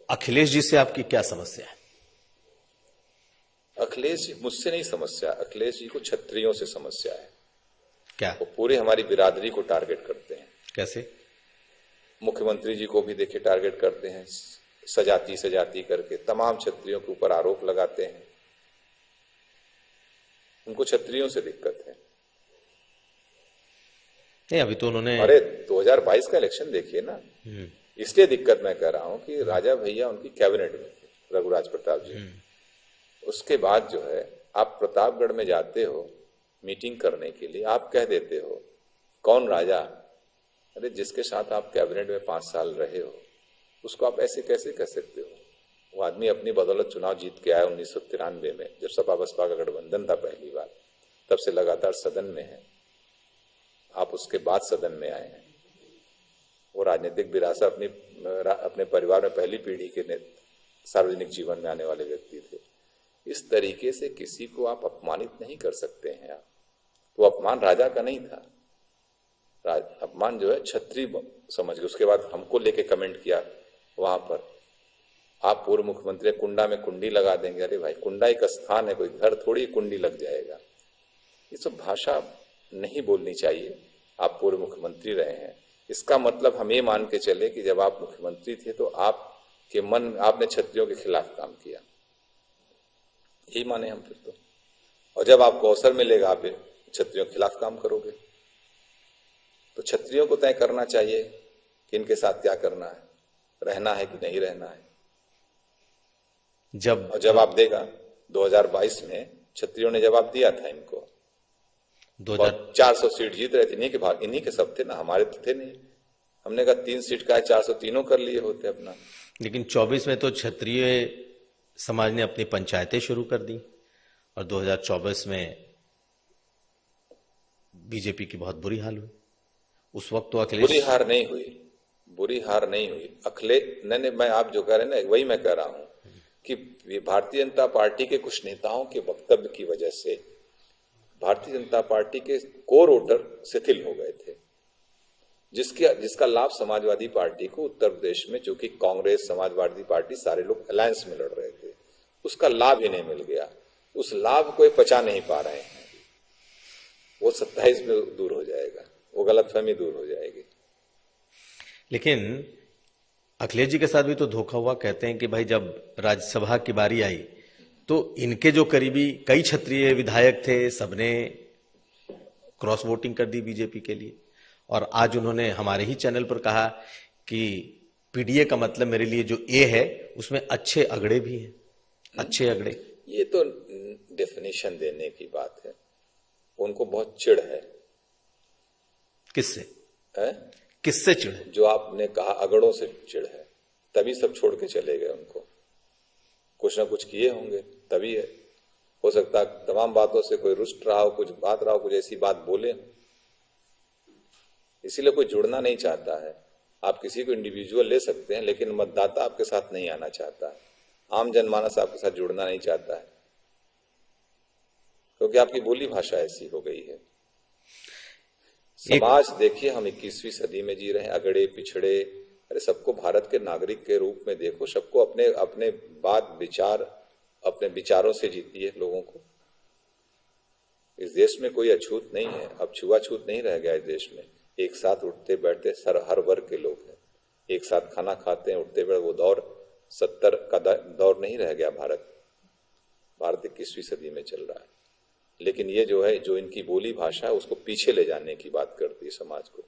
अखिलेश जी से आपकी क्या समस्या है? अखिलेश जी मुझसे नहीं समस्या, अखिलेश जी को क्षत्रियों से समस्या है। क्या? वो पूरे हमारी बिरादरी को टारगेट करते हैं। कैसे? मुख्यमंत्री जी को भी देखिए टारगेट करते हैं, सजाती सजाती करके तमाम क्षत्रियों के ऊपर आरोप लगाते हैं। उनको क्षत्रियों से दिक्कत है। नहीं, अभी तो उन्होंने अरे 2022 का इलेक्शन देखिए ना, इसलिए दिक्कत मैं कह रहा हूं कि राजा भैया उनकी कैबिनेट में थे, रघुराज प्रताप जी। उसके बाद जो है आप प्रतापगढ़ में जाते हो मीटिंग करने के लिए, आप कह देते हो कौन राजा? अरे जिसके साथ आप कैबिनेट में 5 साल रहे हो उसको आप ऐसे कैसे कह सकते हो? वो आदमी अपनी बदौलत चुनाव जीत के आया 1993 में, जब सपा बसपा का गठबंधन था पहली बार, तब से लगातार सदन में है। आप उसके बाद सदन में आए हैं। वो राजनीतिक विरासत अपने परिवार में पहली पीढ़ी के सार्वजनिक जीवन में आने वाले व्यक्ति थे। इस तरीके से किसी को आप अपमानित नहीं कर सकते हैं। आप वो अपमान राजा का नहीं था, अपमान जो है क्षत्रिय समझ के। उसके बाद हमको लेके कमेंट किया वहां पर, आप पूर्व मुख्यमंत्री कुंडा में कुंडी लगा देंगे। अरे भाई, कुंडा एक स्थान है, कोई घर थोड़ी कुंडी लग जाएगा। ये सब भाषा नहीं बोलनी चाहिए। आप पूर्व मुख्यमंत्री रहे हैं, इसका मतलब हम ये मान के चले कि जब आप मुख्यमंत्री थे तो आपके मन आपने क्षत्रियों के खिलाफ काम किया, यही माने हम फिर तो। और जब आपको अवसर मिलेगा आप क्षत्रियों के खिलाफ काम करोगे। तो क्षत्रियों को तय करना चाहिए कि इनके साथ क्या करना है, रहना है कि नहीं रहना है। जब आप देगा 2022 में क्षत्रियों ने जवाब दिया था इनको, 400 सीट जीत रहे थे, इन्हीं के सब थे ना, हमारे तो थे नहीं। हमने कहा 3 सीट का है, 403 कर लिए होते अपना। लेकिन 24 में तो क्षत्रिय समाज ने अपनी पंचायतें शुरू कर दी और 2024 में बीजेपी की बहुत बुरी हाल हुई। उस वक्त तो अखिलेश बुरी हार नहीं हुई। अखिलेश नहीं, मैं आप जो कह रहे हैं ना वही मैं कह रहा हूं कि भारतीय जनता पार्टी के कुछ नेताओं के वक्तव्य की वजह से भारतीय जनता पार्टी के कोर वोटर शिथिल हो गए थे, जिसका लाभ समाजवादी पार्टी को उत्तर प्रदेश में, जो कि कांग्रेस समाजवादी पार्टी सारे लोग अलायंस में लड़ रहे थे, उसका लाभ ही नहीं मिल गया। उस लाभ को पचा नहीं पा रहे हैं। वो 27 में दूर हो जाएगा, वो गलतफहमी दूर हो जाएगी। लेकिन अखिलेश जी के साथ भी तो धोखा हुआ। कहते हैं कि भाई जब राज्यसभा की बारी आई तो इनके जो करीबी कई क्षत्रिय विधायक थे, सबने क्रॉस वोटिंग कर दी बीजेपी के लिए। और आज उन्होंने हमारे ही चैनल पर कहा कि पीडीए का मतलब मेरे लिए जो ए है उसमें अच्छे अगड़े भी हैं, अच्छे अगड़े। ये तो डेफिनेशन देने की बात है। उनको बहुत चिढ़ है। किससे है? किससे चिढ़ है? जो आपने कहा अगड़ों से चिढ़ है, तभी सब छोड़ के चले गए। उनको कुछ ना कुछ किए होंगे तभी है। हो सकता है तमाम बातों से कोई रुष्ट रहा हो, कुछ बात रहा हो, कुछ ऐसी बात बोले, इसीलिए कोई जुड़ना नहीं चाहता है। आप किसी को इंडिविजुअल ले सकते हैं, लेकिन मतदाता आपके साथ नहीं आना चाहता है, आम जनमानस आपके साथ जुड़ना नहीं चाहता है, क्योंकि आपकी बोली भाषा ऐसी हो गई है। समाज देखिए, हम 21वीं सदी में जी रहे हैं, अगड़े पिछड़े, अरे सबको भारत के नागरिक के रूप में देखो, सबको अपने अपने बात विचार अपने विचारों से जीतिए लोगों को। इस देश में कोई अछूत नहीं है, अब छुआछूत नहीं रह गया इस देश में। एक साथ उठते बैठते हर वर्ग के लोग हैं, एक साथ खाना खाते हैं, उठते बैठते। वो दौर 70 का दौर नहीं रह गया। भारत 21वीं सदी में चल रहा है। लेकिन ये जो है, जो इनकी बोली भाषा है, उसको पीछे ले जाने की बात करती है समाज को।